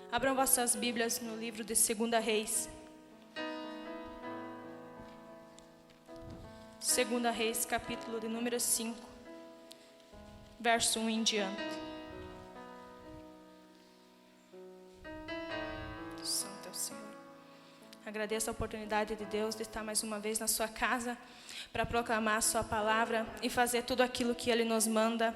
Abram vossas Bíblias no livro de 2 Reis. 2 Reis, capítulo de número 5, verso 1 em diante. Santo é o Senhor. Agradeço a oportunidade de Deus de estar mais uma vez na sua casa para proclamar a sua palavra e fazer tudo aquilo que Ele nos manda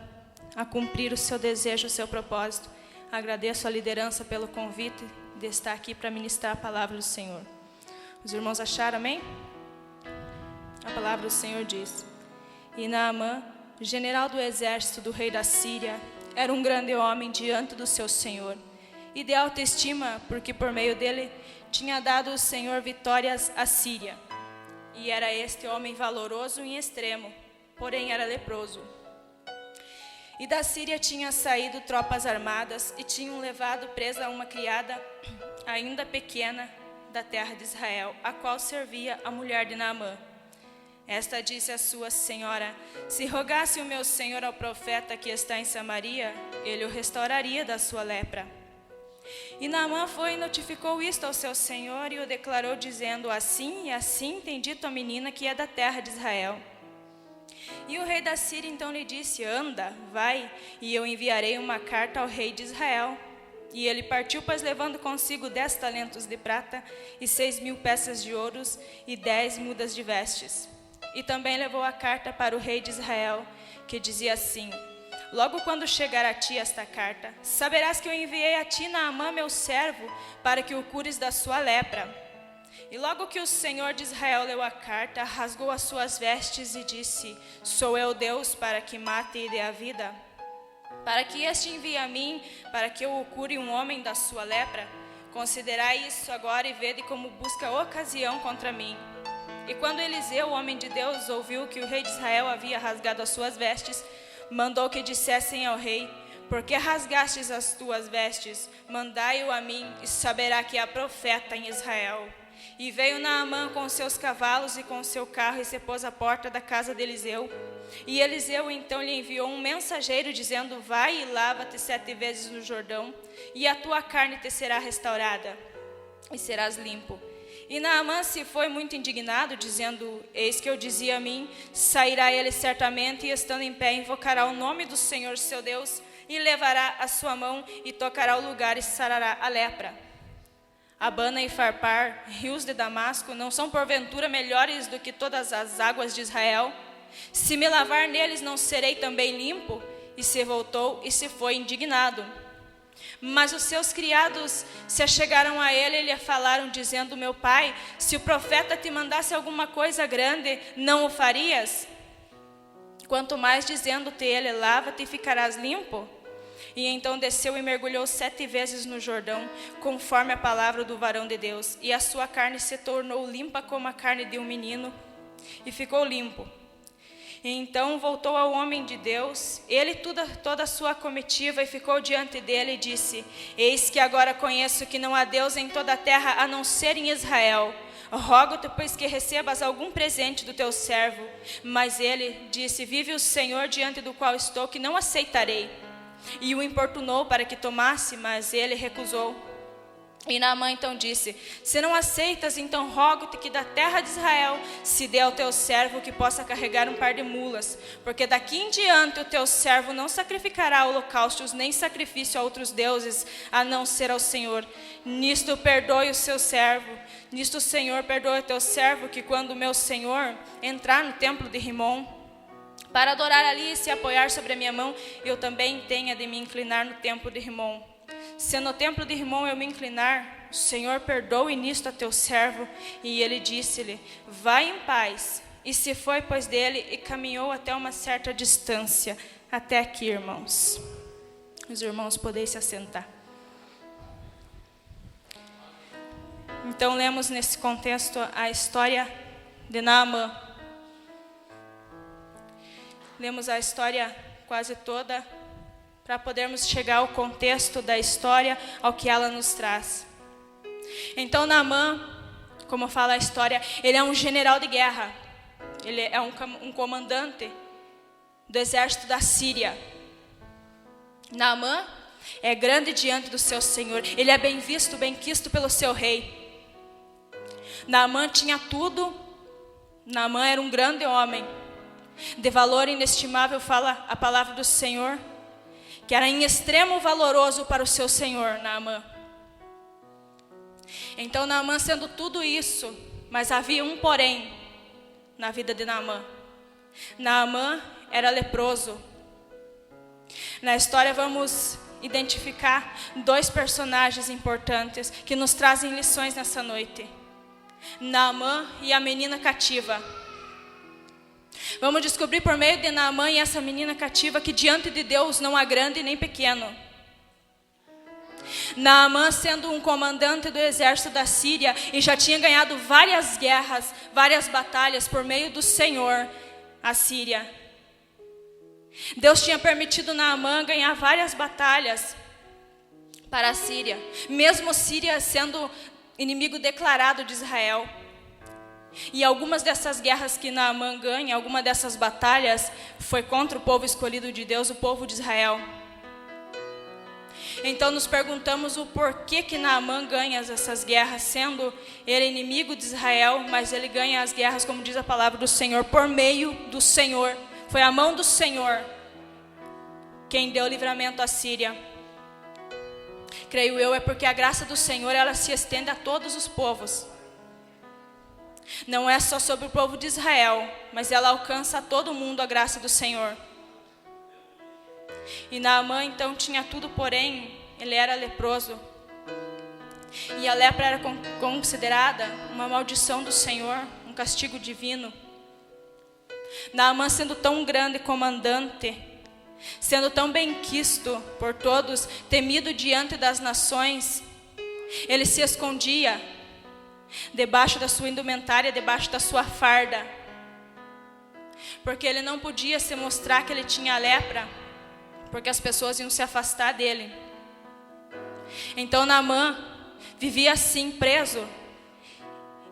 a cumprir o seu desejo, o seu propósito. Agradeço a liderança pelo convite de estar aqui para ministrar a palavra do Senhor. Os irmãos acharam, amém? A palavra do Senhor diz: E Naamã, general do exército do rei da Síria, era um grande homem diante do seu Senhor, e de alta estima, porque por meio dele tinha dado o Senhor vitórias à Síria. E era este homem valoroso em extremo, porém era leproso. E da Síria tinha saído tropas armadas e tinham levado presa uma criada ainda pequena da terra de Israel, a qual servia a mulher de Naamã. Esta disse à sua senhora: Se rogasse o meu senhor ao profeta que está em Samaria, ele o restauraria da sua lepra. E Naamã foi e notificou isto ao seu senhor e o declarou, dizendo: Assim e assim tem dito a menina que é da terra de Israel. E o rei da Síria então lhe disse: Anda, vai, e eu enviarei uma carta ao rei de Israel. E ele partiu, pois levando consigo 10 talentos de prata e 6.000 peças de ouros e 10 mudas de vestes. E também levou a carta para o rei de Israel, que dizia assim: Logo quando chegar a ti esta carta, saberás que eu enviei a ti Naamã, meu servo, para que o cures da sua lepra. E logo que o Senhor de Israel leu a carta, rasgou as suas vestes e disse: Sou eu Deus para que mate e dê a vida? Para que este envie a mim, para que eu o cure um homem da sua lepra? Considerai isso agora e vede como busca ocasião contra mim. E quando Eliseu, o homem de Deus, ouviu que o rei de Israel havia rasgado as suas vestes, mandou que dissessem ao rei: Por que rasgastes as tuas vestes? Mandai-o a mim, e saberá que há profeta em Israel. E veio Naamã com seus cavalos e com seu carro e se pôs à porta da casa de Eliseu. E Eliseu então lhe enviou um mensageiro dizendo: Vai e lava-te 7 vezes no Jordão, e a tua carne te será restaurada, e serás limpo. E Naamã se foi muito indignado, dizendo: Eis que eu dizia a mim, sairá ele certamente, e estando em pé invocará o nome do Senhor seu Deus, e levará a sua mão, e tocará o lugar, e sarará a lepra. Abana e Farpar, rios de Damasco, não são porventura melhores do que todas as águas de Israel? Se me lavar neles, não serei também limpo? E se voltou e se foi indignado. Mas os seus criados se achegaram a ele e lhe falaram, dizendo: Meu pai, se o profeta te mandasse alguma coisa grande, não o farias? Quanto mais dizendo-te ele: Lava-te e ficarás limpo? E então desceu e mergulhou 7 vezes no Jordão, conforme a palavra do varão de Deus. E a sua carne se tornou limpa como a carne de um menino, e ficou limpo. E então voltou ao homem de Deus, ele toda a sua comitiva, e ficou diante dele e disse: Eis que agora conheço que não há Deus em toda a terra a não ser em Israel. Rogo-te, pois, que recebas algum presente do teu servo. Mas ele disse: Vive o Senhor diante do qual estou, que não aceitarei. E o importunou para que tomasse, mas ele recusou. E Naamã então disse: Se não aceitas, então rogo-te que da terra de Israel se dê ao teu servo que possa carregar um par de mulas, porque daqui em diante o teu servo não sacrificará holocaustos nem sacrifício a outros deuses, a não ser ao Senhor. Nisto perdoe o seu servo. Nisto o Senhor perdoe o teu servo, que quando o meu senhor entrar no templo de Rimom para adorar ali e se apoiar sobre a minha mão, eu também tenha de me inclinar no templo de Rimom. Se no templo de Rimom eu me inclinar, o Senhor perdoe nisto a teu servo. E ele disse-lhe: Vai em paz. E se foi, pois, dele, e caminhou até uma certa distância. Até aqui, irmãos. Os irmãos podem se assentar. Então, lemos nesse contexto a história de Naamã. Lemos a história quase toda para podermos chegar ao contexto da história, ao que ela nos traz. Então Naamã, como fala a história, ele é um general de guerra. Ele é um comandante do exército da Síria. Naamã é grande diante do seu Senhor. Ele é bem visto, bem quisto pelo seu rei. Naamã tinha tudo. Naamã era um grande homem, de valor inestimável, fala a palavra do Senhor, que era em extremo valoroso para o seu Senhor, Naamã. Então Naamã sendo tudo isso, mas havia um porém na vida de Naamã. Naamã era leproso. Na história vamos identificar 2 personagens importantes que nos trazem lições nessa noite: Naamã e a menina cativa. Vamos descobrir por meio de Naamã e essa menina cativa que diante de Deus não há grande nem pequeno. Naamã sendo um comandante do exército da Síria e já tinha ganhado várias guerras, várias batalhas por meio do Senhor, a Síria. Deus tinha permitido Naamã ganhar várias batalhas para a Síria, mesmo Síria sendo inimigo declarado de Israel. E algumas dessas guerras que Naamã ganha, alguma dessas batalhas, foi contra o povo escolhido de Deus, o povo de Israel. Então nos perguntamos o porquê que Naamã ganha essas guerras, sendo ele inimigo de Israel, mas ele ganha as guerras, como diz a palavra do Senhor, por meio do Senhor. Foi a mão do Senhor quem deu livramento à Síria. Creio eu, é porque a graça do Senhor, ela se estende a todos os povos. Não é só sobre o povo de Israel, mas ela alcança a todo mundo a graça do Senhor. E Naamã então tinha tudo, porém ele era leproso. E a lepra era considerada uma maldição do Senhor, um castigo divino. Naamã sendo tão grande comandante, sendo tão bem quisto por todos, temido diante das nações, ele se escondia debaixo da sua indumentária, debaixo da sua farda, porque ele não podia se mostrar que ele tinha lepra, porque as pessoas iam se afastar dele. Então Naamã vivia assim, preso.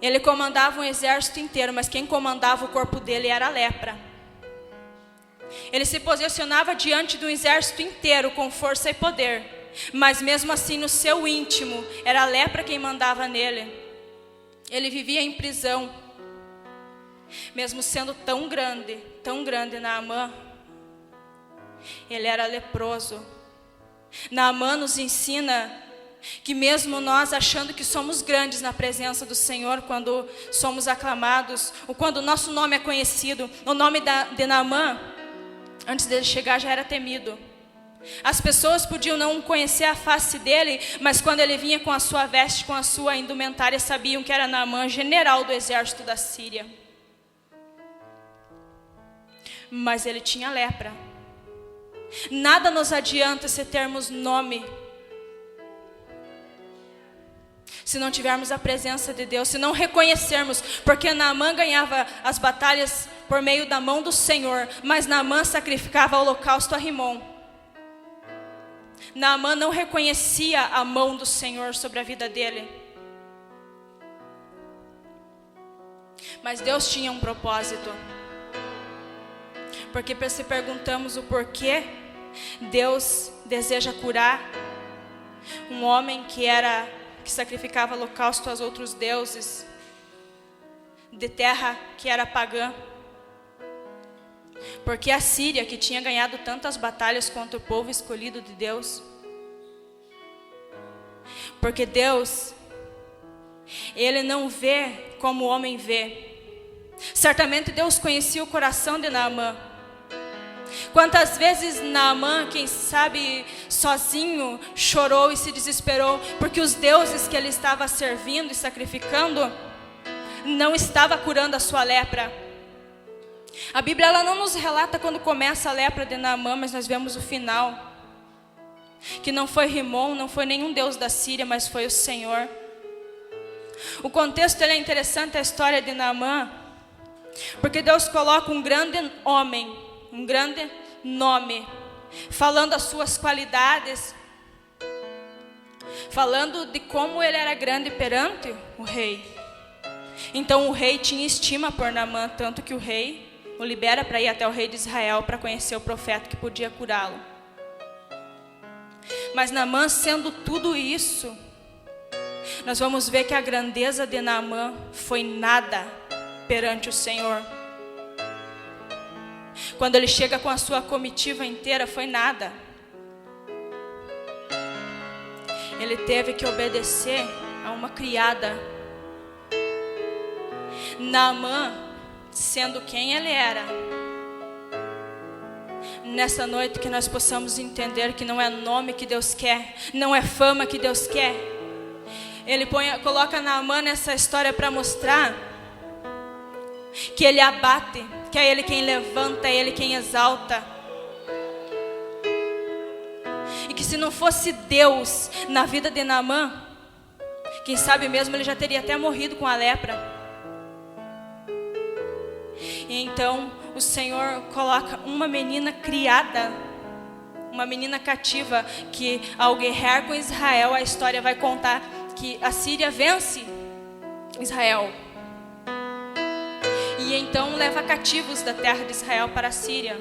Ele comandava um exército inteiro, mas quem comandava o corpo dele era a lepra. Ele se posicionava diante de um exército inteiro com força e poder, mas mesmo assim no seu íntimo era a lepra quem mandava nele. Ele vivia em prisão, mesmo sendo tão grande Naamã, ele era leproso. Naamã nos ensina que mesmo nós achando que somos grandes na presença do Senhor, quando somos aclamados, ou quando o nosso nome é conhecido, o nome de Naamã, antes dele chegar já era temido. As pessoas podiam não conhecer a face dele, mas quando ele vinha com a sua veste, com a sua indumentária, sabiam que era Naamã, general do exército da Síria. Mas ele tinha lepra. Nada nos adianta se termos nome, se não tivermos a presença de Deus, se não reconhecermos, porque Naamã ganhava as batalhas por meio da mão do Senhor, mas Naamã sacrificava o holocausto a Rimom. Naamã não reconhecia a mão do Senhor sobre a vida dele. Mas Deus tinha um propósito. Porque se perguntamos o porquê Deus deseja curar um homem que sacrificava holocausto aos outros deuses, de terra que era pagã. Porque a Síria, que tinha ganhado tantas batalhas contra o povo escolhido de Deus. Porque Deus, Ele não vê como o homem vê. Certamente Deus conhecia o coração de Naamã. Quantas vezes Naamã, quem sabe sozinho, chorou e se desesperou, porque os deuses que ele estava servindo e sacrificando não estava curando a sua lepra. A Bíblia ela não nos relata quando começa a lepra de Naamã, mas nós vemos o final. Que não foi Rimom, não foi nenhum deus da Síria, mas foi o Senhor. O contexto ele é interessante, a história de Naamã, porque Deus coloca um grande homem, um grande nome, falando as suas qualidades, falando de como ele era grande perante o rei. Então o rei tinha estima por Naamã, tanto que o rei o libera para ir até o rei de Israel para conhecer o profeta que podia curá-lo. Mas Naamã sendo tudo isso, nós vamos ver que a grandeza de Naamã foi nada perante o Senhor. Quando ele chega com a sua comitiva inteira, foi nada. Ele teve que obedecer a uma criada. Naamã, sendo quem ele era, nessa noite que nós possamos entender que não é nome que Deus quer, não é fama que Deus quer. Ele coloca Naamã nessa história para mostrar que Ele abate, que é Ele quem levanta, é Ele quem exalta. E que se não fosse Deus na vida de Naamã, quem sabe mesmo ele já teria até morrido com a lepra. E então o Senhor coloca uma menina criada, uma menina cativa, que ao guerrear com Israel, a história vai contar que a Síria vence Israel. E então leva cativos da terra de Israel para a Síria.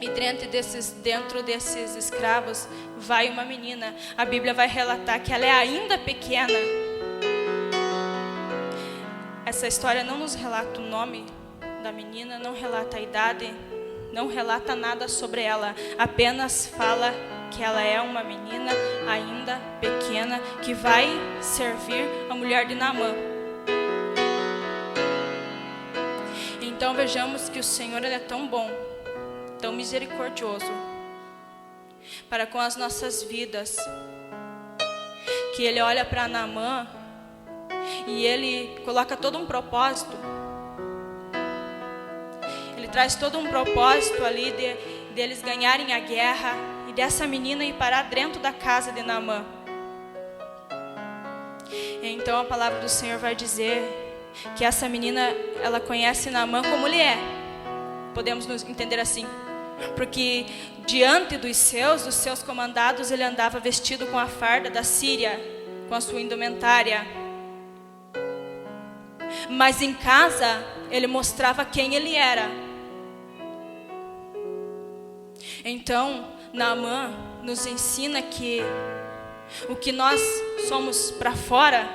E dentro desses escravos vai uma menina. A Bíblia vai relatar que ela é ainda pequena. Essa história não nos relata o nome da menina, não relata a idade, não relata nada sobre ela. Apenas fala que ela é uma menina ainda pequena que vai servir a mulher de Naamã. Então vejamos que o Senhor ele é tão bom, tão misericordioso para com as nossas vidas, que Ele olha para Naamã e Ele coloca todo um propósito. Ele traz todo um propósito ali deles ganharem a guerra e dessa menina ir parar dentro da casa de Naamã. Então a palavra do Senhor vai dizer que essa menina, ela conhece Naamã como ele é. Podemos nos entender assim, porque diante dos seus comandados, ele andava vestido com a farda da Síria, com a sua indumentária. Mas em casa, ele mostrava quem ele era. Então, Naamã nos ensina que o que nós somos para fora,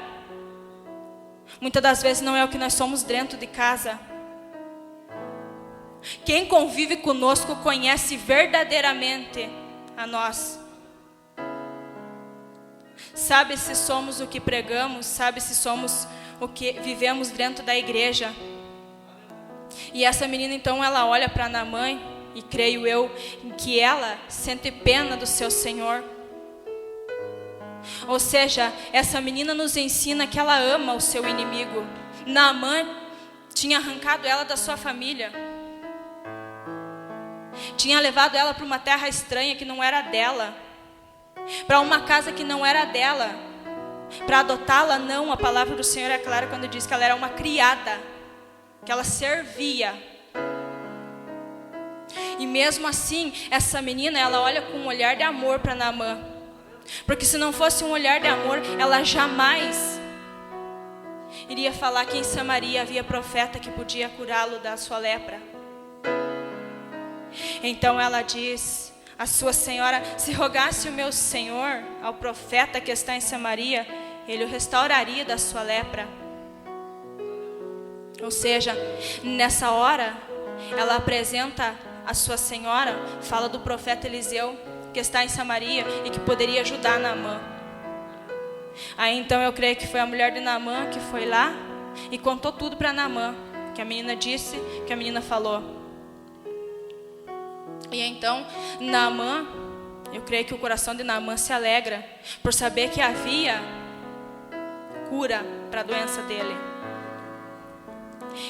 muitas das vezes não é o que nós somos dentro de casa. Quem convive conosco conhece verdadeiramente a nós. Sabe se somos o que pregamos, sabe se somos o que vivemos dentro da igreja. E essa menina então ela olha para Naamã e creio eu que ela sente pena do seu Senhor. Ou seja, essa menina nos ensina que ela ama o seu inimigo. Naamã tinha arrancado ela da sua família, tinha levado ela para uma terra estranha que não era dela, para uma casa que não era dela, para adotá-la. Não, a palavra do Senhor é clara quando diz que ela era uma criada, que ela servia. E mesmo assim, essa menina, ela olha com um olhar de amor para Naamã, porque se não fosse um olhar de amor, ela jamais iria falar que em Samaria havia profeta que podia curá-lo da sua lepra. Então ela diz à sua senhora: se rogasse o meu senhor ao profeta que está em Samaria, ele o restauraria da sua lepra. Ou seja, nessa hora, ela apresenta a sua senhora, fala do profeta Eliseu que está em Samaria e que poderia ajudar Naamã. Aí então eu creio que foi a mulher de Naamã que foi lá e contou tudo para Naamã, que a menina disse, que a menina falou. E então Naamã, eu creio que o coração de Naamã se alegra por saber que havia cura para a doença dele.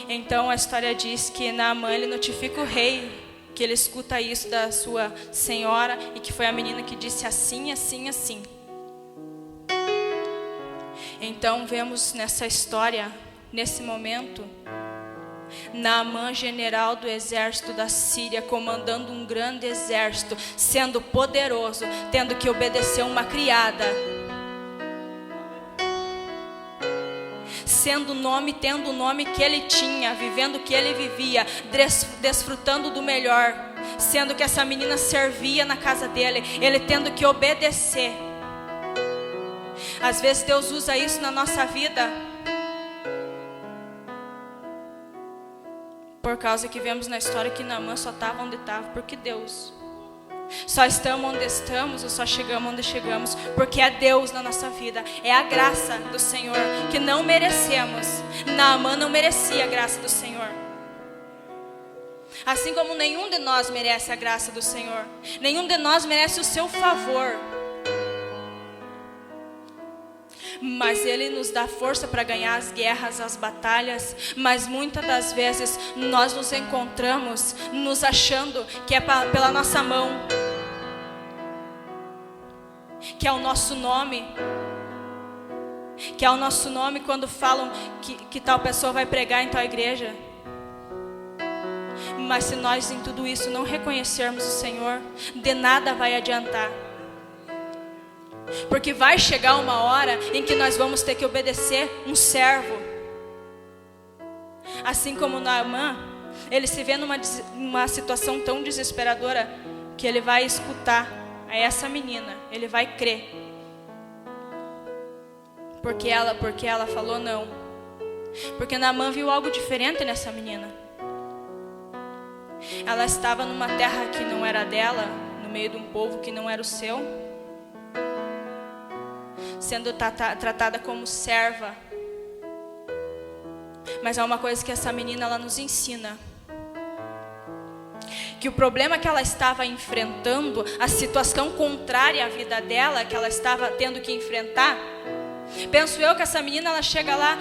Então a história diz que Naamã ele notifica o rei que ele escuta isso da sua senhora e que foi a menina que disse assim, assim, assim. Então vemos nessa história, nesse momento, Naamã, general do exército da Síria, comandando um grande exército, sendo poderoso, tendo que obedecer uma criada, tendo o nome que ele tinha, vivendo o que ele vivia, desfrutando do melhor, sendo que essa menina servia na casa dele, ele tendo que obedecer. Às vezes Deus usa isso na nossa vida, por causa que vemos na história que Naamã só estava onde estava porque Deus. Só estamos onde estamos, ou só chegamos onde chegamos porque é Deus na nossa vida. É a graça do Senhor que não merecemos. Naamã não merecia a graça do Senhor, assim como nenhum de nós merece a graça do Senhor. Nenhum de nós merece o seu favor, mas Ele nos dá força para ganhar as guerras, as batalhas. Mas muitas das vezes nós nos encontramos nos achando que é pela nossa mão, que é o nosso nome, que é o nosso nome quando falam que tal pessoa vai pregar em tal igreja. Mas se nós em tudo isso não reconhecermos o Senhor, de nada vai adiantar. Porque vai chegar uma hora em que nós vamos ter que obedecer um servo. Assim como Naamã, ele se vê numa situação tão desesperadora que ele vai escutar a essa menina, ele vai crer. Porque ela falou não. Porque Naamã viu algo diferente nessa menina. Ela estava numa terra que não era dela, no meio de um povo que não era o seu, sendo tratada como serva. Mas há uma coisa que essa menina ela nos ensina, que o problema que ela estava enfrentando, a situação contrária à vida dela, que ela estava tendo que enfrentar, penso eu que essa menina ela chega lá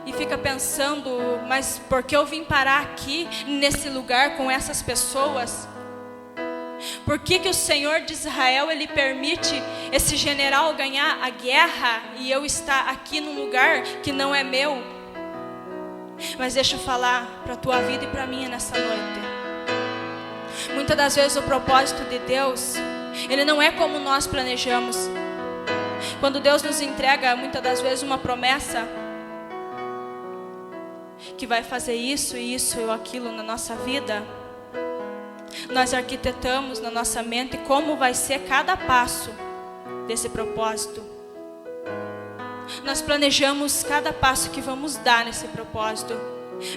e fica pensando, mas por que eu vim parar aqui nesse lugar com essas pessoas? Por que o Senhor de Israel ele permite esse general ganhar a guerra e eu estar aqui num lugar que não é meu? Mas deixa eu falar para a tua vida e para a minha nessa noite. Muitas das vezes o propósito de Deus, ele não é como nós planejamos. Quando Deus nos entrega muitas das vezes uma promessa que vai fazer isso e isso ou aquilo na nossa vida, nós arquitetamos na nossa mente como vai ser cada passo desse propósito. Nós planejamos cada passo que vamos dar nesse propósito,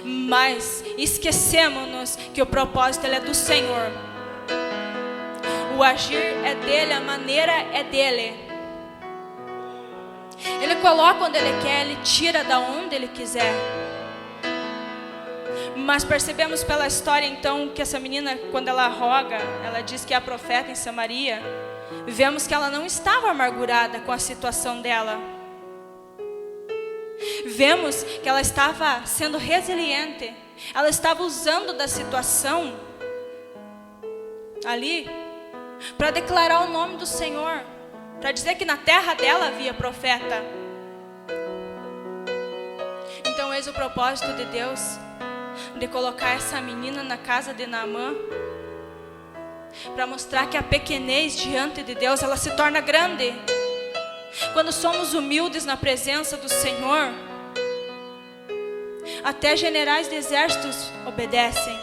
mas esquecemos-nos que o propósito ele é do Senhor. O agir é dele, a maneira é dele. Ele coloca onde ele quer, ele tira da onde ele quiser. Mas percebemos pela história então que essa menina, quando ela roga, ela diz que é a profeta em Samaria. Vemos que ela não estava amargurada com a situação dela. Vemos que ela estava sendo resiliente. Ela estava usando da situação ali para declarar o nome do Senhor, para dizer que na terra dela havia profeta. Então eis o propósito de Deus, de colocar essa menina na casa de Naamã, para mostrar que a pequenez diante de Deus, ela se torna grande. Quando somos humildes na presença do Senhor, até generais de exércitos obedecem.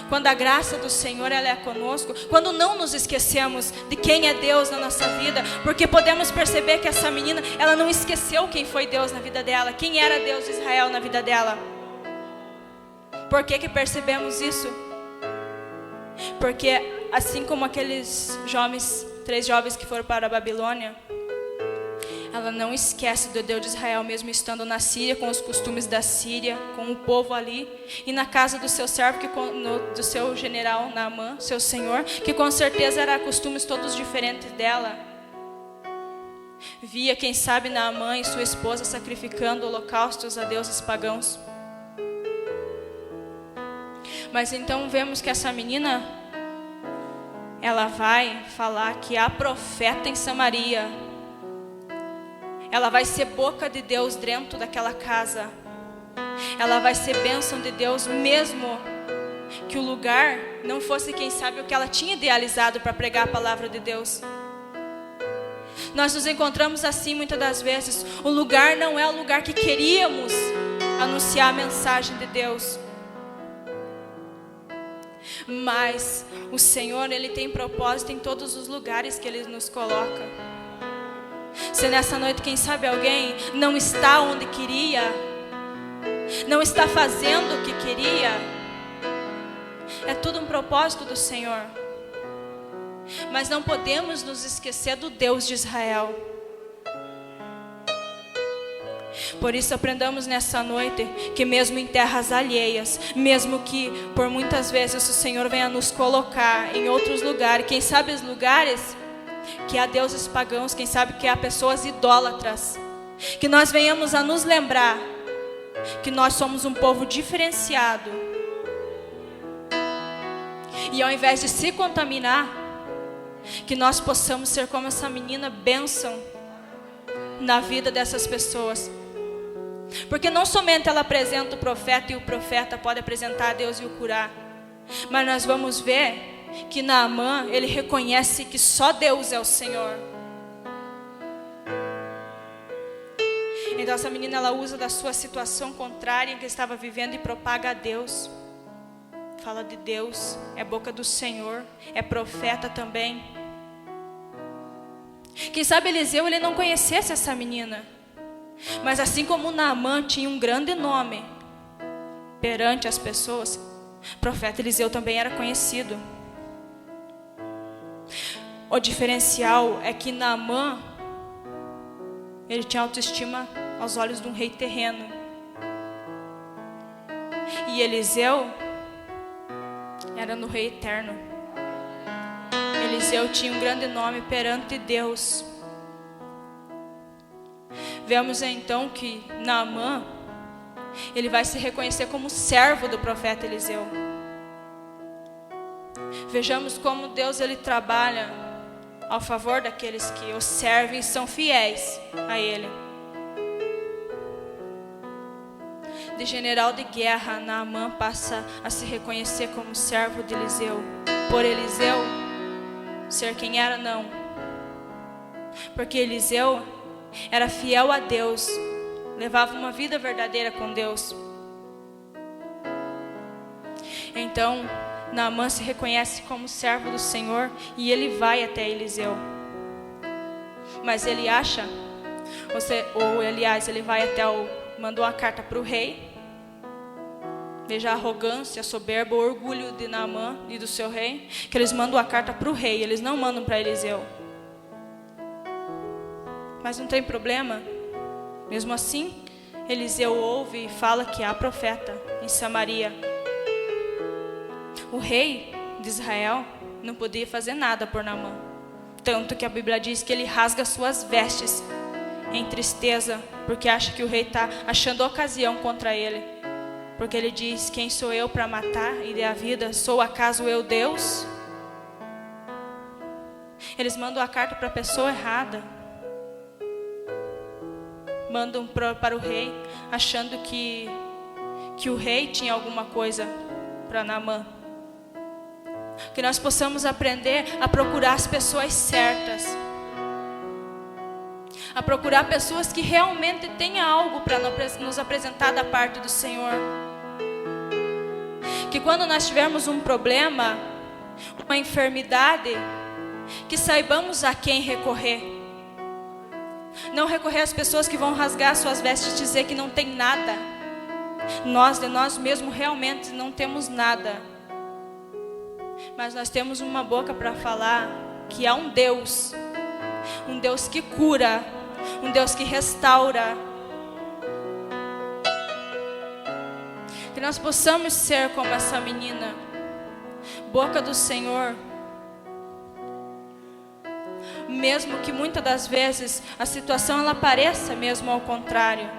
Quando a graça do Senhor ela é conosco, quando não nos esquecemos de quem é Deus na nossa vida, porque podemos perceber que essa menina, ela não esqueceu quem foi Deus na vida dela, quem era Deus de Israel na vida dela. Por que percebemos isso? Porque assim como aqueles jovens, 3 jovens que foram para a Babilônia, ela não esquece do Deus de Israel, mesmo estando na Síria, com os costumes da Síria, com o povo ali, e na casa do seu servo, do seu general Naamã, seu senhor, que com certeza eram costumes todos diferentes dela. Via, quem sabe, Naamã e sua esposa sacrificando holocaustos a deuses pagãos. Mas então vemos que essa menina, ela vai falar que há profeta em Samaria. Ela vai ser boca de Deus dentro daquela casa. Ela vai ser bênção de Deus, mesmo que o lugar não fosse, quem sabe, o que ela tinha idealizado para pregar a palavra de Deus. Nós nos encontramos assim muitas das vezes. O lugar não é o lugar que queríamos anunciar a mensagem de Deus. Mas o Senhor, Ele tem propósito em todos os lugares que Ele nos coloca. Se nessa noite, quem sabe alguém não está onde queria, não está fazendo o que queria, é tudo um propósito do Senhor. Mas não podemos nos esquecer do Deus de Israel. Por isso aprendamos nessa noite que mesmo em terras alheias, mesmo que por muitas vezes o Senhor venha nos colocar em outros lugares, quem sabe os lugares que há deuses pagãos, quem sabe que há pessoas idólatras, que nós venhamos a nos lembrar que nós somos um povo diferenciado. E ao invés de se contaminar, que nós possamos ser como essa menina, bênção na vida dessas pessoas. Porque não somente ela apresenta o profeta e o profeta pode apresentar a Deus e o curar, mas nós vamos ver que Naamã, ele reconhece que só Deus é o Senhor. Então essa menina, ela usa da sua situação contrária em que estava vivendo e propaga a Deus. Fala de Deus, é boca do Senhor, é profeta também. Quem sabe Eliseu, ele não conhecesse essa menina, mas assim como Naamã tinha um grande nome perante as pessoas, o profeta Eliseu também era conhecido. O diferencial é que Naamã, ele tinha autoestima aos olhos de um rei terreno, e Eliseu era no rei eterno. Eliseu tinha um grande nome perante Deus. Vemos então que Naamã, ele vai se reconhecer como servo do profeta Eliseu. Vejamos como Deus, ele trabalha ao favor daqueles que o servem e são fiéis a Ele. De general de guerra, Naamã passa a se reconhecer como servo de Eliseu. Por Eliseu ser quem era, não. Porque Eliseu era fiel a Deus, levava uma vida verdadeira com Deus. Então Naamã se reconhece como servo do Senhor e ele vai até Eliseu. Mas ele acha, ele vai até mandou a carta para o rei. Veja a arrogância, a soberba, o orgulho de Naamã e do seu rei, que eles mandam a carta para o rei, eles não mandam para Eliseu. Mas não tem problema. Mesmo assim, Eliseu ouve e fala que há profeta em Samaria. O rei de Israel não podia fazer nada por Naamã, tanto que a Bíblia diz que ele rasga suas vestes em tristeza, porque acha que o rei está achando ocasião contra ele. Porque ele diz: quem sou eu para matar e dar a vida? Sou acaso eu Deus? Eles mandam a carta para a pessoa errada. Mandam para o rei, achando que o rei tinha alguma coisa para Naamã. Que nós possamos aprender a procurar as pessoas certas, a procurar pessoas que realmente tenham algo para nos apresentar da parte do Senhor. Que quando nós tivermos um problema, uma enfermidade, que saibamos a quem recorrer. Não recorrer às pessoas que vão rasgar suas vestes e dizer que não tem nada. Nós, de nós mesmos, realmente não temos nada. Mas nós temos uma boca para falar que há um Deus que cura, um Deus que restaura. Que nós possamos ser como essa menina, boca do Senhor. Mesmo que muitas das vezes a situação ela pareça mesmo ao contrário.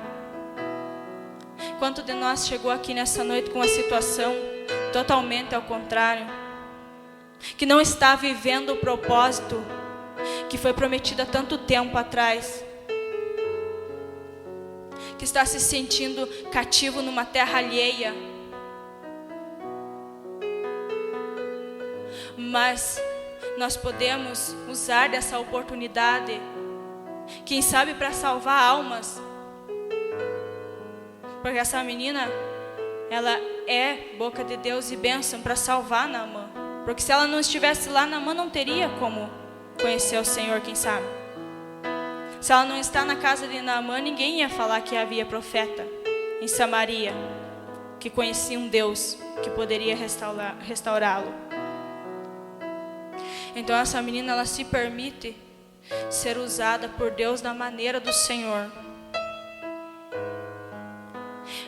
Quanto de nós chegou aqui nessa noite com a situação totalmente ao contrário? Que não está vivendo o propósito que foi prometido há tanto tempo atrás. Que está se sentindo cativo numa terra alheia. Mas nós podemos usar dessa oportunidade, quem sabe para salvar almas. Porque essa menina, ela é boca de Deus e bênção para salvar Naamã. Porque se ela não estivesse lá, Naamã não teria como conhecer o Senhor, quem sabe. Se ela não está na casa de Naamã, ninguém ia falar que havia profeta em Samaria, que conhecia um Deus que poderia restaurá-lo. Então essa menina, ela se permite ser usada por Deus da maneira do Senhor.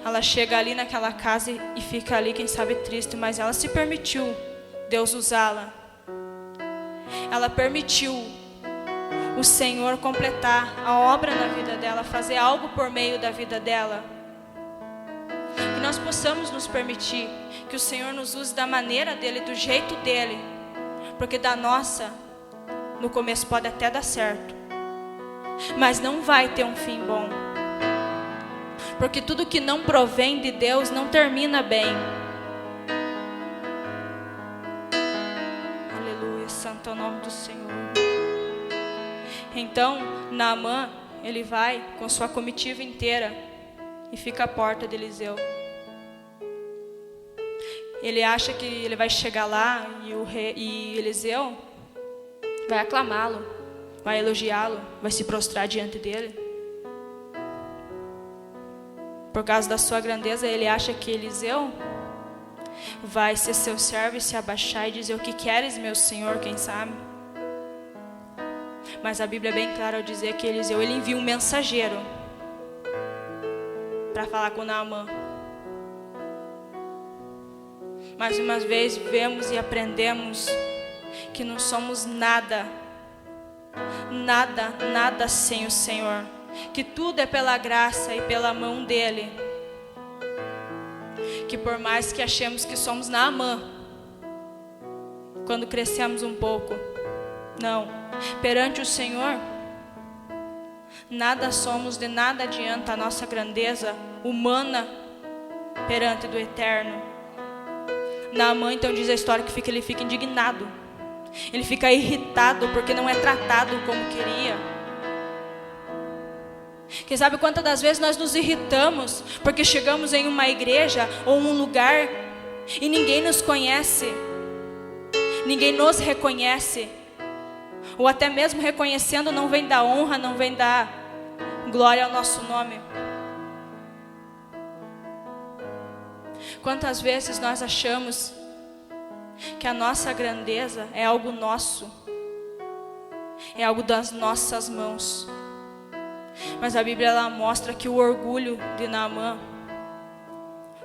Ela chega ali naquela casa e fica ali, quem sabe, triste, mas ela se permitiu Deus usá-la. Ela permitiu o Senhor completar a obra na vida dela, fazer algo por meio da vida dela. Que nós possamos nos permitir que o Senhor nos use da maneira dele, do jeito dele, porque da nossa, no começo pode até dar certo, mas não vai ter um fim bom. Porque tudo que não provém de Deus não termina bem. Aleluia, santo é o nome do Senhor. Então, Naamã, ele vai com sua comitiva inteira e fica à porta de Eliseu. Ele acha que ele vai chegar lá e Eliseu vai aclamá-lo, vai elogiá-lo, vai se prostrar diante dele. Por causa da sua grandeza, ele acha que Eliseu vai ser seu servo e se abaixar e dizer: o que queres, meu senhor, quem sabe? Mas a Bíblia é bem clara ao dizer que Eliseu, ele envia um mensageiro para falar com Naamã. Mais uma vez vemos e aprendemos que não somos nada sem o Senhor. Que tudo é pela graça e pela mão dele. Que por mais que achemos que somos Naamã, quando crescemos um pouco, não, perante o Senhor, nada somos, de nada adianta a nossa grandeza humana perante do eterno. Naamã, então, diz a história que ele fica indignado, ele fica irritado porque não é tratado como queria. Quem sabe quantas das vezes nós nos irritamos porque chegamos em uma igreja ou um lugar e ninguém nos conhece, ninguém nos reconhece, ou até mesmo reconhecendo não vem dar honra, não vem dar glória ao nosso nome. Quantas vezes nós achamos que a nossa grandeza é algo nosso, é algo das nossas mãos. Mas a Bíblia, ela mostra que o orgulho de Naamã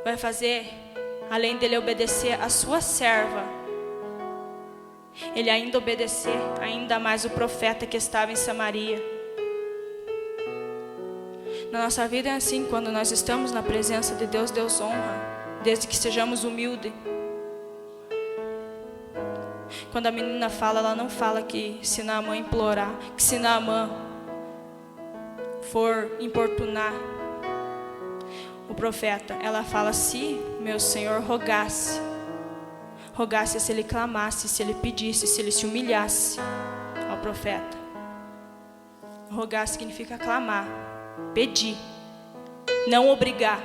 vai fazer, além dele obedecer a sua serva, ele ainda obedecer ainda mais o profeta que estava em Samaria. Na nossa vida é assim, quando nós estamos na presença de Deus, Deus honra, desde que sejamos humildes. Quando a menina fala, ela não fala que se Naamã implorar, que se Naamã for importunar o profeta, ela fala: se meu senhor rogasse, se ele clamasse, se ele pedisse, se ele se humilhasse ao profeta. Rogar significa clamar, pedir, não obrigar.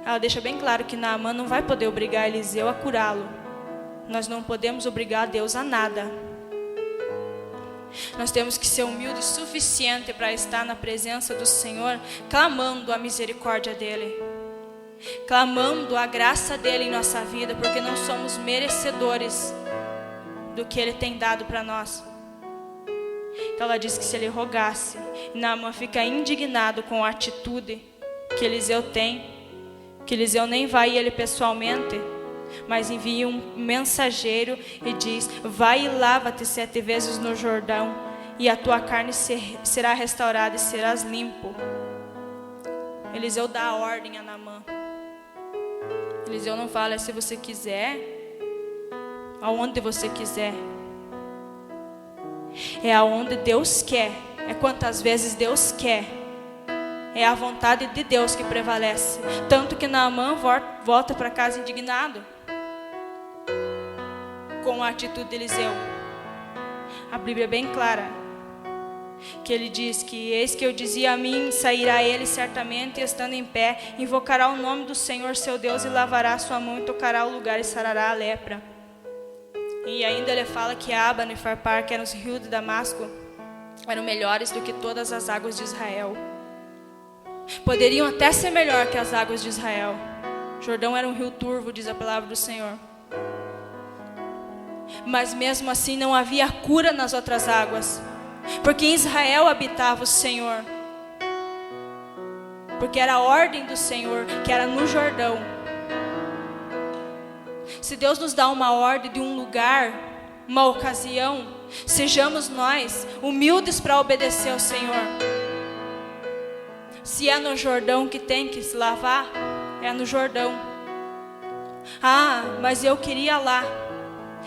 Ela deixa bem claro que Naamã não vai poder obrigar Eliseu a curá-lo. Nós não podemos obrigar a Deus a nada. Nós temos que ser humildes o suficiente para estar na presença do Senhor, clamando a misericórdia dEle, clamando a graça dEle em nossa vida, porque não somos merecedores do que Ele tem dado para nós. Então ela diz que se ele rogasse, Naamã fica indignado com a atitude que Eliseu tem, que Eliseu nem vai ele pessoalmente, mas envia um mensageiro e diz: vai e lava-te 7 vezes no Jordão, e a tua carne será restaurada e serás limpo. Eliseu dá a ordem a Naamã. Eliseu não fala: se você quiser, aonde você quiser. É aonde Deus quer, é quantas vezes Deus quer. É a vontade de Deus que prevalece. Tanto que Naamã volta para casa indignado com a atitude de Eliseu. A Bíblia é bem clara que ele diz que eis que eu dizia a mim, sairá ele certamente, e estando em pé, invocará o nome do Senhor seu Deus e lavará a sua mão e tocará o lugar e sarará a lepra. E ainda ele fala que Abana e Farpar, que eram os rios de Damasco, eram melhores do que todas as águas de Israel. Poderiam até ser melhor que as águas de Israel. Jordão era um rio turvo, diz a palavra do Senhor. Mas mesmo assim não havia cura nas outras águas, porque em Israel habitava o Senhor, porque era a ordem do Senhor, que era no Jordão. Se Deus nos dá uma ordem de um lugar, uma ocasião, sejamos nós humildes para obedecer ao Senhor. Se é no Jordão que tem que se lavar, é no Jordão. Ah, mas eu queria lá,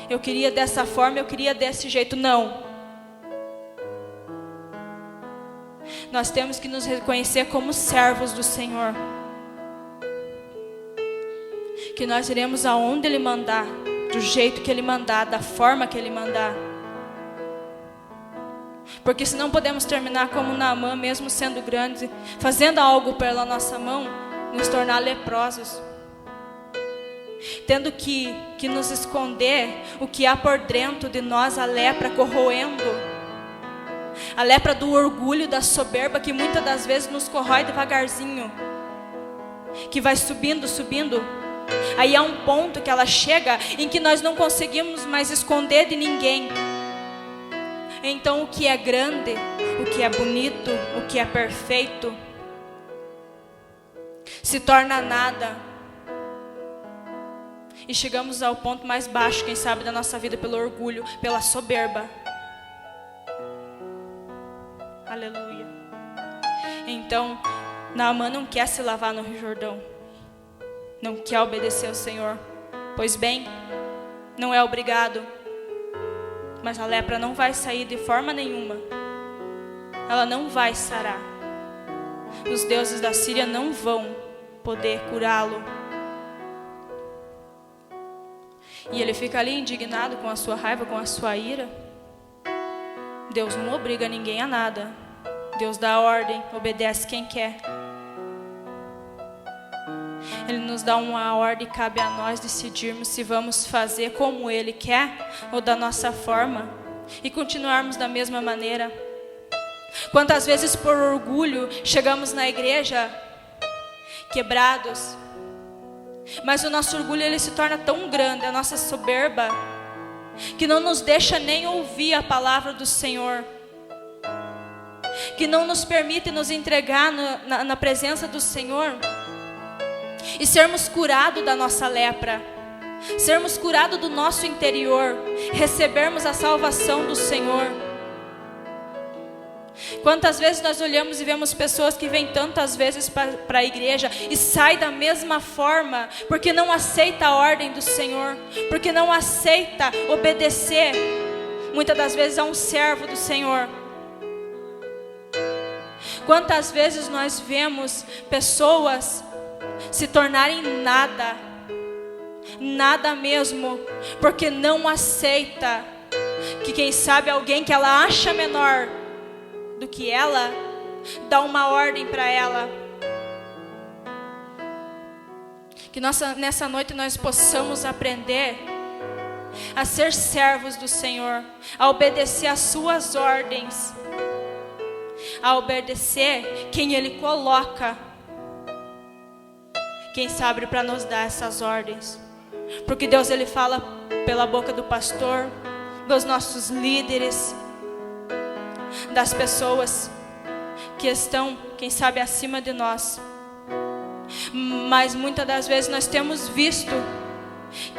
eu queria dessa forma, eu queria desse jeito. Não. Nós temos que nos reconhecer como servos do Senhor, que nós iremos aonde Ele mandar, do jeito que Ele mandar, da forma que Ele mandar. Porque senão podemos terminar como Naamã, mesmo sendo grandes, fazendo algo pela nossa mão, nos tornar leprosos, tendo que nos esconder o que há por dentro de nós, a lepra corroendo, a lepra do orgulho, da soberba, que muitas das vezes nos corrói devagarzinho, que vai subindo, subindo. Aí há um ponto que ela chega em que nós não conseguimos mais esconder de ninguém. Então o que é grande, o que é bonito, o que é perfeito, se torna nada. E chegamos ao ponto mais baixo, quem sabe, da nossa vida, pelo orgulho, pela soberba. Aleluia. Então, Naamã não quer se lavar no Rio Jordão, não quer obedecer ao Senhor. Pois bem, não é obrigado, mas a lepra não vai sair de forma nenhuma. Ela não vai sarar. Os deuses da Síria não vão poder curá-lo. E ele fica ali indignado com a sua raiva, com a sua ira. Deus não obriga ninguém a nada. Deus dá ordem, obedece quem quer. Ele nos dá uma ordem e cabe a nós decidirmos se vamos fazer como Ele quer ou da nossa forma e continuarmos da mesma maneira. Quantas vezes por orgulho chegamos na igreja quebrados, mas o nosso orgulho ele se torna tão grande, a nossa soberba, que não nos deixa nem ouvir a palavra do Senhor, que não nos permite nos entregar na presença do Senhor e sermos curados da nossa lepra, sermos curados do nosso interior, recebermos a salvação do Senhor. Quantas vezes nós olhamos e vemos pessoas que vêm tantas vezes para a igreja e saem da mesma forma, porque não aceita a ordem do Senhor, porque não aceita obedecer, muitas das vezes a um servo do Senhor. Quantas vezes nós vemos pessoas se tornarem nada, nada mesmo, porque não aceita que quem sabe alguém que ela acha menor do que ela, dá uma ordem para ela. Que nessa noite nós possamos aprender a ser servos do Senhor, a obedecer às suas ordens, a obedecer quem Ele coloca, quem sabe para nos dar essas ordens. Porque Deus Ele fala pela boca do pastor, dos nossos líderes, das pessoas que estão, quem sabe, acima de nós. Mas muitas das vezes nós temos visto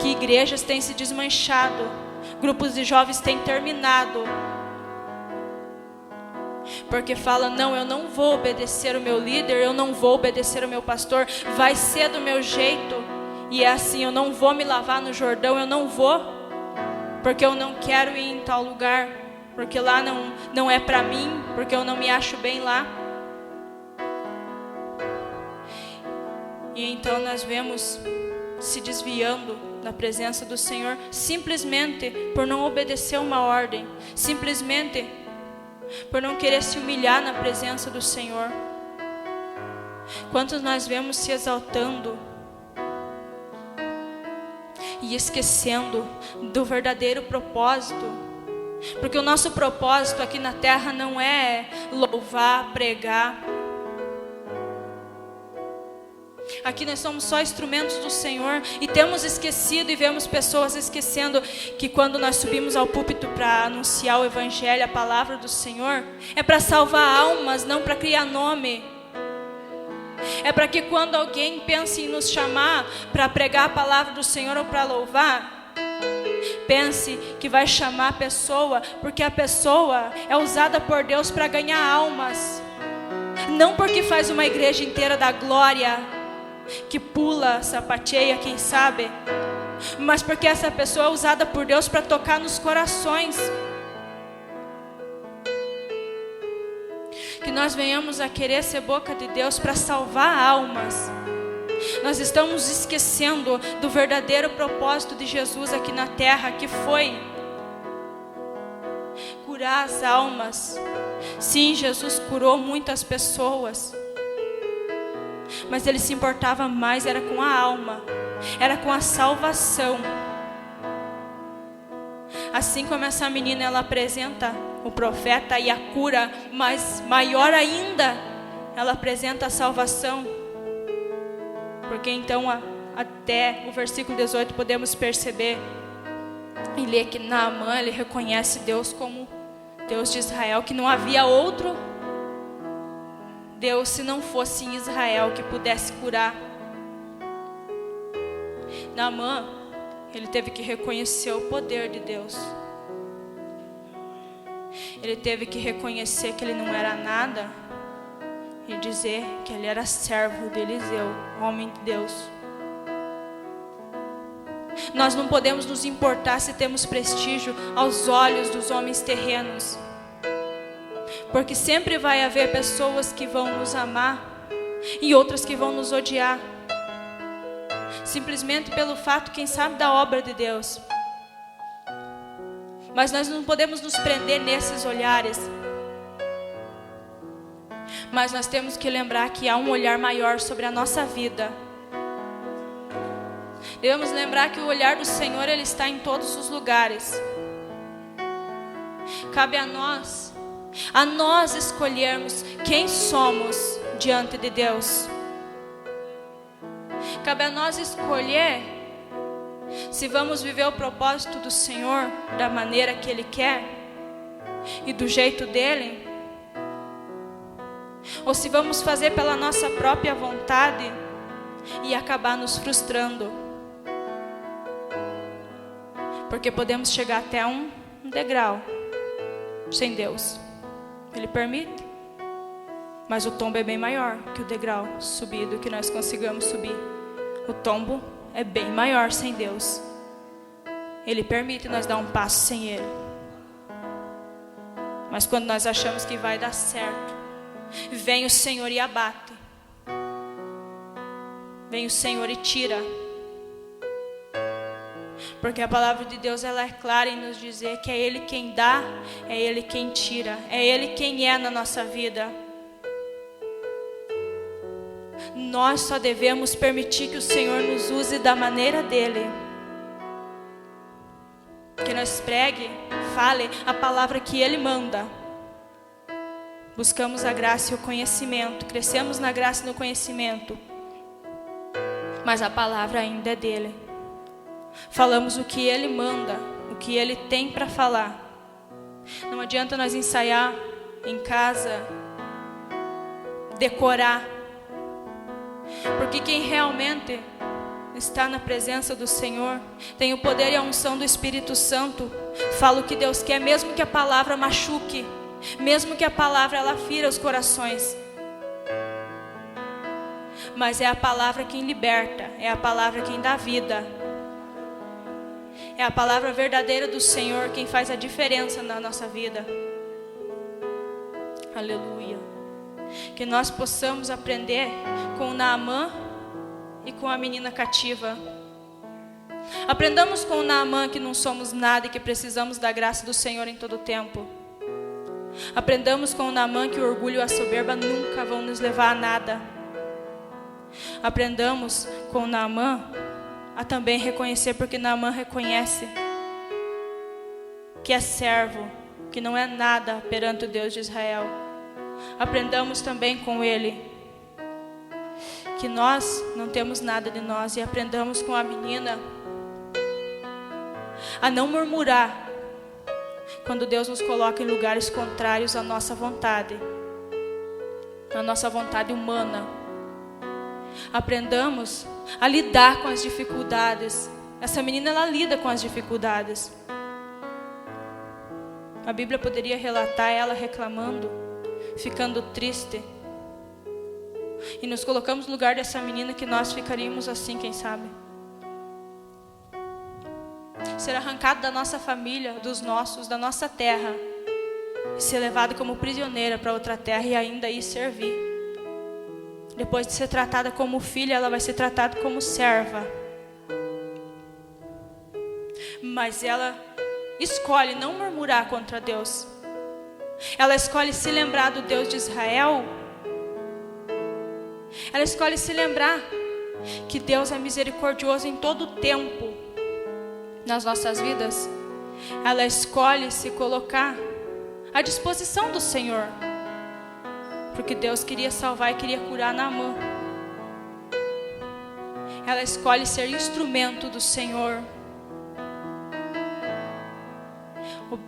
que igrejas têm se desmanchado, grupos de jovens têm terminado, porque falam: não, eu não vou obedecer o meu líder, eu não vou obedecer o meu pastor, vai ser do meu jeito. E é assim: eu não vou me lavar no Jordão, eu não vou, porque eu não quero ir em tal lugar, porque lá não é para mim, porque eu não me acho bem lá. E então nós vemos se desviando da presença do Senhor, simplesmente por não obedecer uma ordem, simplesmente por não querer se humilhar na presença do Senhor. Quantos nós vemos se exaltando e esquecendo do verdadeiro propósito? Porque o nosso propósito aqui na terra não é louvar, pregar. Aqui nós somos só instrumentos do Senhor e temos esquecido e vemos pessoas esquecendo que quando nós subimos ao púlpito para anunciar o Evangelho, a palavra do Senhor, é para salvar almas, não para criar nome. É para que quando alguém pense em nos chamar para pregar a palavra do Senhor ou para louvar, pense que vai chamar a pessoa, porque a pessoa é usada por Deus para ganhar almas. Não porque faz uma igreja inteira da glória, que pula, sapateia, quem sabe, mas porque essa pessoa é usada por Deus para tocar nos corações. Que nós venhamos a querer ser boca de Deus para salvar almas. Nós estamos esquecendo do verdadeiro propósito de Jesus aqui na terra, que foi curar as almas. Sim, Jesus curou muitas pessoas, mas Ele se importava mais, era com a alma, era com a salvação. Assim como essa menina, ela apresenta o profeta e a cura, mas maior ainda, ela apresenta a salvação. Porque então até o versículo 18 podemos perceber e ler que Naamã, ele reconhece Deus como Deus de Israel, que não havia outro Deus se não fosse em Israel que pudesse curar. Naamã, ele teve que reconhecer o poder de Deus. Ele teve que reconhecer que ele não era nada e dizer que ele era servo de Eliseu, homem de Deus. Nós não podemos nos importar se temos prestígio aos olhos dos homens terrenos, porque sempre vai haver pessoas que vão nos amar e outras que vão nos odiar, simplesmente pelo fato, quem sabe, da obra de Deus. Mas nós não podemos nos prender nesses olhares. Mas nós temos que lembrar que há um olhar maior sobre a nossa vida. Devemos lembrar que o olhar do Senhor, Ele está em todos os lugares. Cabe a nós escolhermos quem somos diante de Deus. Cabe a nós escolher se vamos viver o propósito do Senhor da maneira que Ele quer e do jeito dEle, ou se vamos fazer pela nossa própria vontade e acabar nos frustrando. Porque podemos chegar até um degrau sem Deus. Ele permite, mas o tombo é bem maior que o degrau subido que nós consigamos subir. O tombo é bem maior sem Deus. Ele permite nós dar um passo sem Ele. Mas quando nós achamos que vai dar certo, vem o Senhor e abate. Vem o Senhor e tira. Porque a palavra de Deus, ela é clara em nos dizer que é Ele quem dá, é Ele quem tira, é Ele quem é na nossa vida. Nós só devemos permitir que o Senhor nos use da maneira dEle. Que nós pregue, fale a palavra que Ele manda. Buscamos a graça e o conhecimento, crescemos na graça e no conhecimento, mas a palavra ainda é dEle. Falamos o que Ele manda, o que Ele tem para falar. Não adianta nós ensaiar em casa, decorar, porque quem realmente está na presença do Senhor tem o poder e a unção do Espírito Santo. Fala o que Deus quer, mesmo que a palavra machuque, mesmo que a palavra ela fira os corações. Mas é a palavra quem liberta, é a palavra quem dá vida. É a palavra verdadeira do Senhor quem faz a diferença na nossa vida. Aleluia. Que nós possamos aprender com Naamã e com a menina cativa. Aprendamos com Naamã que não somos nada e que precisamos da graça do Senhor em todo o tempo. Aprendamos com Naamã que o orgulho e a soberba nunca vão nos levar a nada. Aprendamos com Naamã a também reconhecer, porque Naamã reconhece que é servo, que não é nada perante o Deus de Israel. Aprendamos também com ele que nós não temos nada de nós, e aprendamos com a menina a não murmurar quando Deus nos coloca em lugares contrários à nossa vontade humana. Aprendamos a lidar com as dificuldades. Essa menina, ela lida com as dificuldades. A Bíblia poderia relatar ela reclamando, ficando triste. E nos colocamos no lugar dessa menina, que nós ficaríamos assim, quem sabe? Ser arrancado da nossa família, dos nossos, da nossa terra, e ser levado como prisioneira para outra terra e ainda aí servir. Depois de ser tratada como filha, ela vai ser tratada como serva. Mas ela escolhe não murmurar contra Deus. Ela escolhe se lembrar do Deus de Israel. Ela escolhe se lembrar que Deus é misericordioso em todo o tempo nas nossas vidas. Ela escolhe se colocar à disposição do Senhor, porque Deus queria salvar e queria curar Naamã. Ela escolhe ser instrumento do Senhor.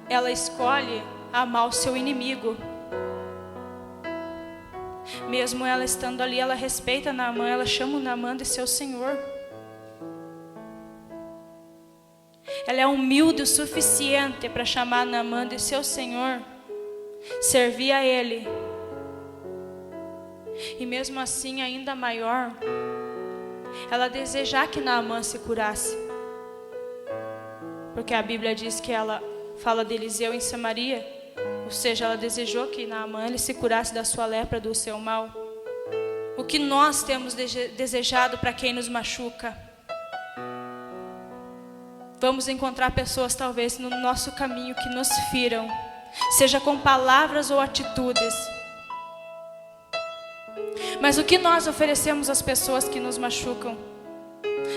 Ela escolhe amar o seu inimigo. Mesmo ela estando ali, ela respeita Naamã, ela chama o Naamã de seu Senhor. Ela é humilde o suficiente para chamar Naamã de seu Senhor, servir a Ele. E mesmo assim, ainda maior, ela desejar que Naamã se curasse. Porque a Bíblia diz que ela fala de Eliseu em Samaria, ou seja, ela desejou que Naamã ele se curasse da sua lepra, do seu mal. O que nós temos desejado para quem nos machuca? Vamos encontrar pessoas talvez no nosso caminho que nos firam, seja com palavras ou atitudes. Mas o que nós oferecemos às pessoas que nos machucam?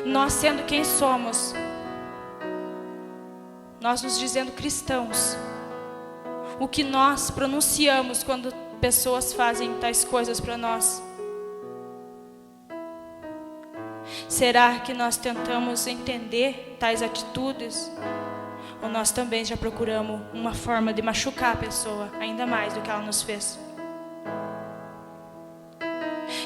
Nós sendo quem somos, nós nos dizendo cristãos, o que nós pronunciamos quando pessoas fazem tais coisas para nós? Será que nós tentamos entender tais atitudes? Ou nós também já procuramos uma forma de machucar a pessoa ainda mais do que ela nos fez?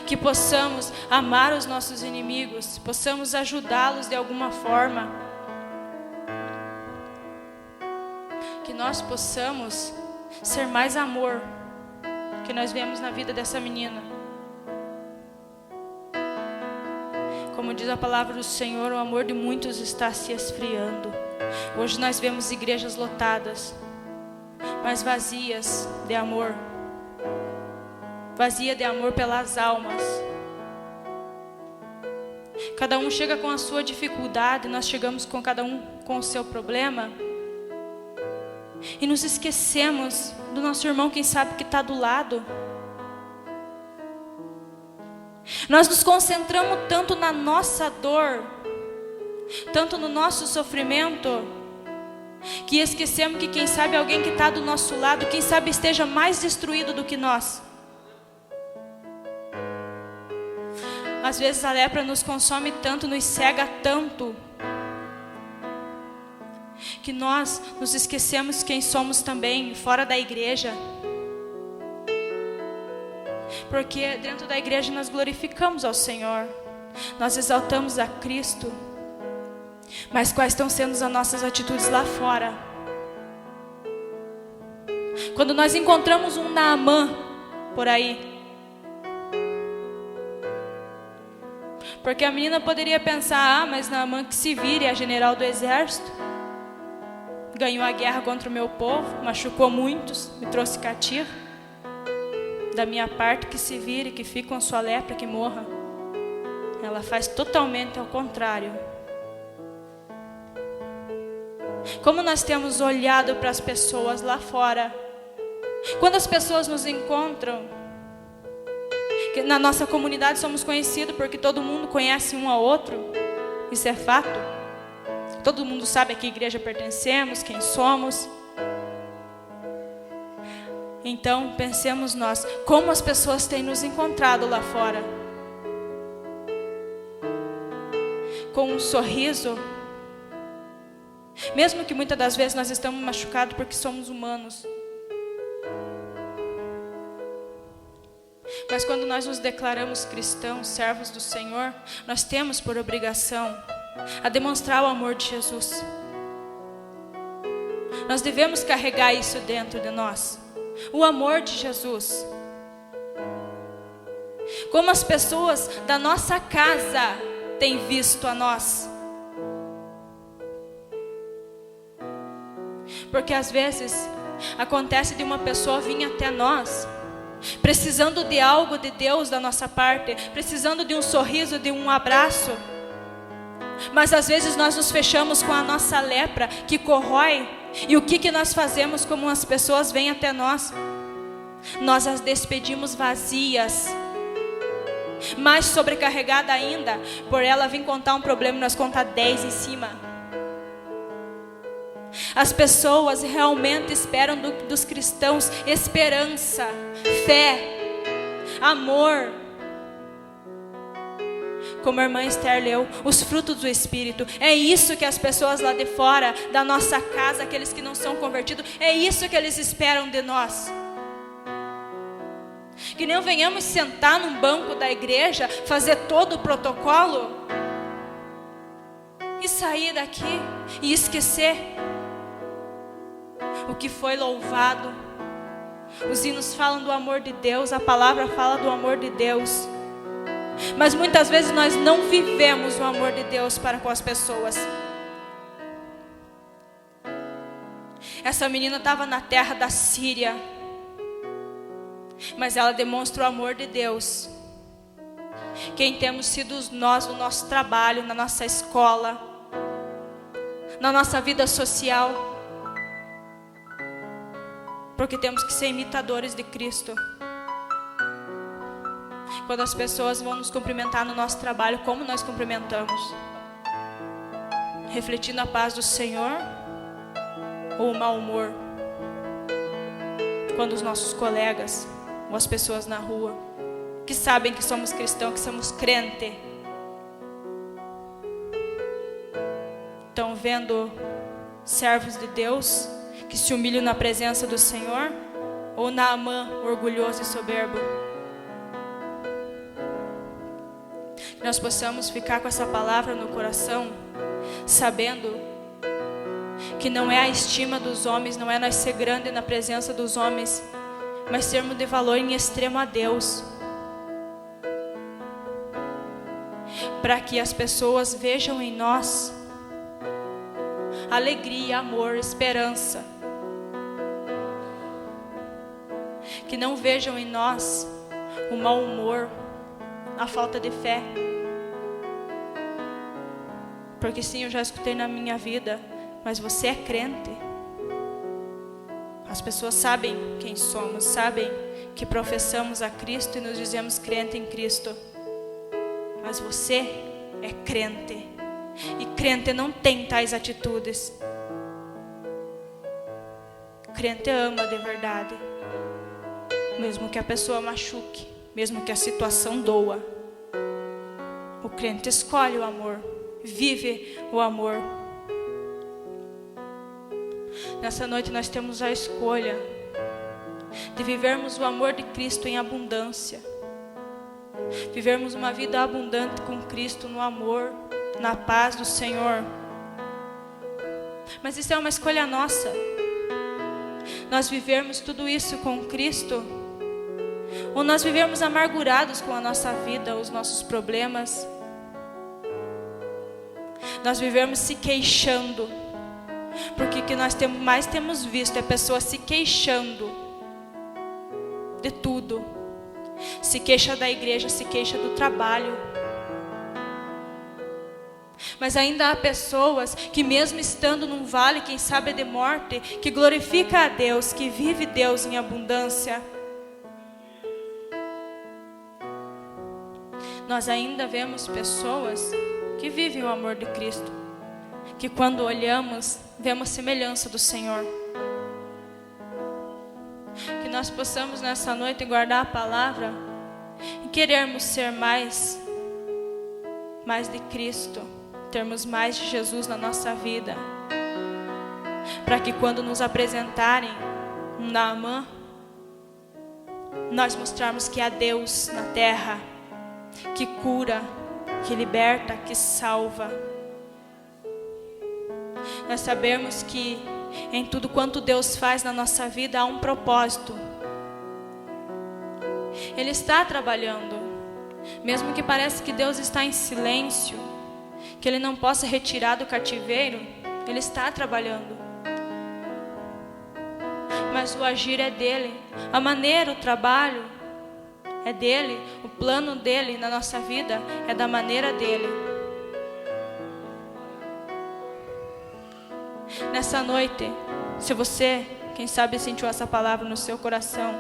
Que possamos amar os nossos inimigos, possamos ajudá-los de alguma forma. Que nós possamos ser mais amor que nós vemos na vida dessa menina. Como diz a palavra do Senhor, o amor de muitos está se esfriando. Hoje nós vemos igrejas lotadas, mas vazias de amor. Vazia de amor pelas almas. Cada um chega com a sua dificuldade, nós chegamos com cada um com o seu problema. E nos esquecemos do nosso irmão, quem sabe que está do lado. Nós nos concentramos tanto na nossa dor, tanto no nosso sofrimento, que esquecemos que quem sabe alguém que está do nosso lado, quem sabe esteja mais destruído do que nós. Às vezes a lepra nos consome tanto, nos cega tanto, que nós nos esquecemos quem somos também fora da igreja. Porque dentro da igreja nós glorificamos ao Senhor, nós exaltamos a Cristo. Mas quais estão sendo as nossas atitudes lá fora? Quando nós encontramos um Naamã por aí, porque a menina poderia pensar, mas Naamã que se vire, é general do exército, ganhou a guerra contra o meu povo, machucou muitos, me trouxe cativo. Da minha parte, que se vire, que fique com sua lepra, que morra. Ela faz totalmente ao contrário. Como nós temos olhado para as pessoas lá fora Quando as pessoas nos encontram, que na nossa comunidade somos conhecidos porque todo mundo conhece um ao outro, isso é fato. Todo mundo sabe a que igreja pertencemos, quem somos. Então pensemos nós, como as pessoas têm nos encontrado lá fora, com um sorriso, mesmo que muitas das vezes nós estamos machucados porque somos humanos. Mas quando nós nos declaramos cristãos, servos do Senhor, nós temos por obrigação a demonstrar o amor de Jesus. Nós devemos carregar isso dentro de nós, o amor de Jesus. Como as pessoas da nossa casa têm visto a nós. Porque às vezes acontece de uma pessoa vir até nós precisando de algo de Deus da nossa parte, precisando de um sorriso, de um abraço. Mas às vezes nós nos fechamos com a nossa lepra que corrói. E o que nós fazemos como as pessoas vêm até nós? Nós as despedimos vazias, mais sobrecarregada ainda, por ela vir contar um problema e nós contar 10 em cima. As pessoas realmente esperam dos cristãos esperança, fé, amor. Como a irmã Esther leu, os frutos do Espírito. É isso que as pessoas lá de fora da nossa casa, aqueles que não são convertidos, é isso que eles esperam de nós. Que não venhamos sentar num banco da igreja, fazer todo o protocolo e sair daqui e esquecer o que foi louvado. Os hinos falam do amor de Deus, a palavra fala do amor de Deus. Mas muitas vezes nós não vivemos o amor de Deus para com as pessoas. Essa menina estava na terra da Síria, mas ela demonstra o amor de Deus. Quem temos sido nós no nosso trabalho, na nossa escola, na nossa vida social. Porque temos que ser imitadores de Cristo. Quando as pessoas vão nos cumprimentar no nosso trabalho, como nós cumprimentamos? Refletindo a paz do Senhor ou o mau humor? Quando os nossos colegas ou as pessoas na rua, que sabem que somos cristãos, que somos crentes, estão vendo servos de Deus que se humilham na presença do Senhor, ou Naamã, orgulhoso e soberbo? Que nós possamos ficar com essa palavra no coração, sabendo que não é a estima dos homens, não é nós ser grande na presença dos homens, mas sermos de valor em extremo a Deus, para que as pessoas vejam em nós alegria, amor, esperança. Que não vejam em nós o mau humor, a falta de fé. Porque sim, eu já escutei na minha vida, mas você é crente. As pessoas sabem quem somos, sabem que professamos a Cristo e nos dizemos crente em Cristo. Mas você é crente. E crente não tem tais atitudes. Crente ama de verdade. Mesmo que a pessoa machuque, mesmo que a situação doa. O crente escolhe o amor, vive o amor. Nessa noite nós temos a escolha de vivermos o amor de Cristo em abundância. Vivermos uma vida abundante com Cristo no amor, na paz do Senhor. Mas isso é uma escolha nossa. Nós vivermos tudo isso com Cristo, ou nós vivemos amargurados com a nossa vida, os nossos problemas. Nós vivemos se queixando, porque o que nós mais temos visto é pessoas se queixando de tudo. Se queixa da igreja, se queixa do trabalho. Mas ainda há pessoas que mesmo estando num vale, quem sabe de morte, que glorifica a Deus, que vive Deus em abundância. Nós ainda vemos pessoas que vivem o amor de Cristo, que quando olhamos, vemos semelhança do Senhor. Que nós possamos nessa noite guardar a palavra e querermos ser mais de Cristo, termos mais de Jesus na nossa vida, para que quando nos apresentarem um Naamã, nós mostrarmos que há Deus na terra, que cura, que liberta, que salva. Nós sabemos que em tudo quanto Deus faz na nossa vida há um propósito. Ele está trabalhando. Mesmo que pareça que Deus está em silêncio, que Ele não possa retirar do cativeiro, Ele está trabalhando. Mas o agir é dEle, a maneira, o trabalho é dEle, o plano dEle na nossa vida é da maneira dEle. Nessa noite, se você, quem sabe, sentiu essa palavra no seu coração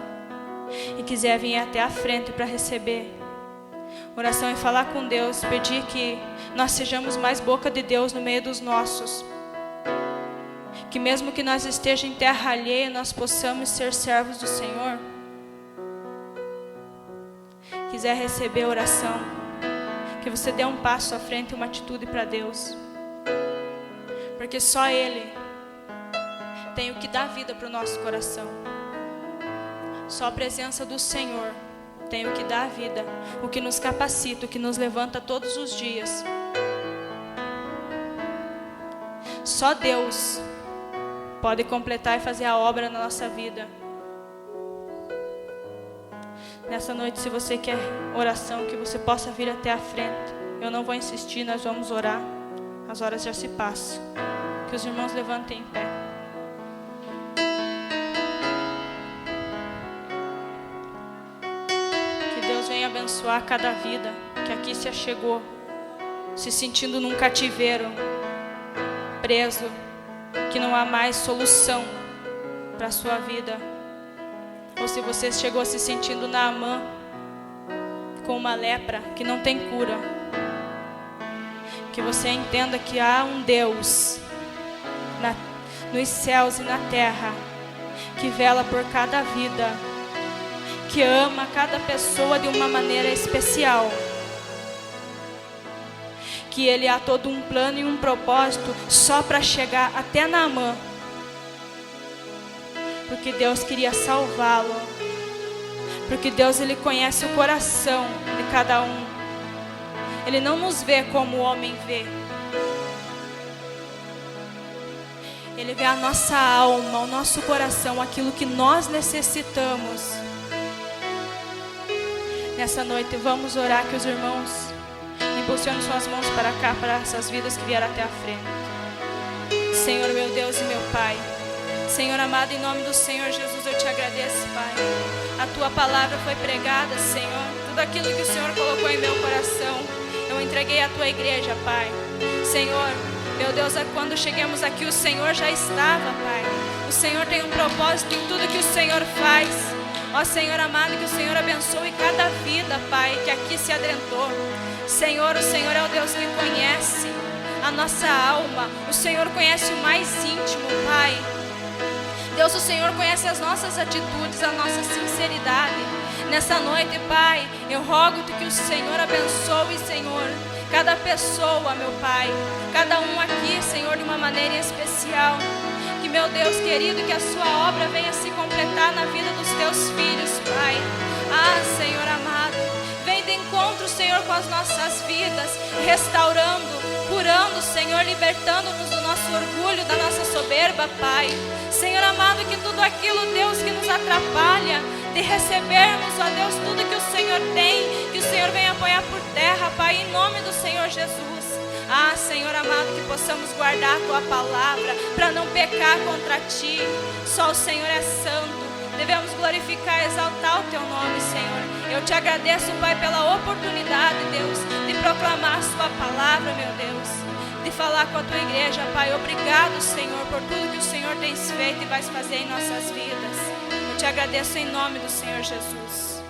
e quiser vir até a frente para receber, oração é falar com Deus, pedir que nós sejamos mais boca de Deus no meio dos nossos. Que mesmo que nós estejamos em terra alheia, nós possamos ser servos do Senhor. Quiser receber oração, que você dê um passo à frente, uma atitude para Deus. Porque só Ele tem o que dá vida para o nosso coração. Só a presença do Senhor tem o que dá vida, o que nos capacita, o que nos levanta todos os dias. Só Deus pode completar e fazer a obra na nossa vida. Nessa noite, se você quer oração, que você possa vir até a frente. Eu não vou insistir, nós vamos orar. As horas já se passam. Que os irmãos levantem em pé. Venha abençoar cada vida que aqui se achegou, se sentindo num cativeiro, preso, que não há mais solução para a sua vida. Ou se você chegou se sentindo Naamã, com uma lepra que não tem cura, que você entenda que há um Deus nos céus e na terra, que vela por cada vida, que ama cada pessoa de uma maneira especial, que Ele há todo um plano e um propósito só para chegar até Naamã, porque Deus queria salvá-lo, porque Deus, Ele conhece o coração de cada um. Ele não nos vê como o homem vê. Ele vê a nossa alma, o nosso coração, aquilo que nós necessitamos. Nessa noite vamos orar, que os irmãos impulsionem suas mãos para cá, para essas vidas que vieram até a frente. Senhor, meu Deus e meu Pai, Senhor amado, em nome do Senhor Jesus, eu te agradeço, Pai. A Tua palavra foi pregada, Senhor. Tudo aquilo que o Senhor colocou em meu coração, eu entreguei à Tua igreja, Pai. Senhor, meu Deus, quando chegamos aqui, o Senhor já estava, Pai. O Senhor tem um propósito em tudo que o Senhor faz. Ó Senhor amado, que o Senhor abençoe cada vida, Pai, que aqui se adentrou. Senhor, o Senhor é o Deus que conhece a nossa alma. O Senhor conhece o mais íntimo, Pai. Deus, o Senhor conhece as nossas atitudes, a nossa sinceridade. Nessa noite, Pai, eu rogo-te que o Senhor abençoe, Senhor, cada pessoa, meu Pai, cada um aqui, Senhor, de uma maneira especial. Que, meu Deus querido, que a sua obra venha se completar na vida dos teus filhos, Pai. Ah, Senhor amado, vem de encontro, Senhor, com as nossas vidas, restaurando, curando, Senhor, libertando-nos do nosso orgulho, da nossa soberba, Pai. Senhor amado, que tudo aquilo, Deus, que nos atrapalha de recebermos, ó Deus, tudo que o Senhor tem, que o Senhor venha apoiar por terra, Pai, em nome do Senhor Jesus. Ah, Senhor amado, que possamos guardar a Tua palavra para não pecar contra Ti. Só o Senhor é santo. Devemos glorificar e exaltar o Teu nome, Senhor. Eu Te agradeço, Pai, pela oportunidade, Deus, de proclamar a Sua palavra, meu Deus. de falar com a tua igreja, Pai. Obrigado, Senhor, por tudo que o Senhor tem feito e vai fazer em nossas vidas. Eu te agradeço em nome do Senhor Jesus.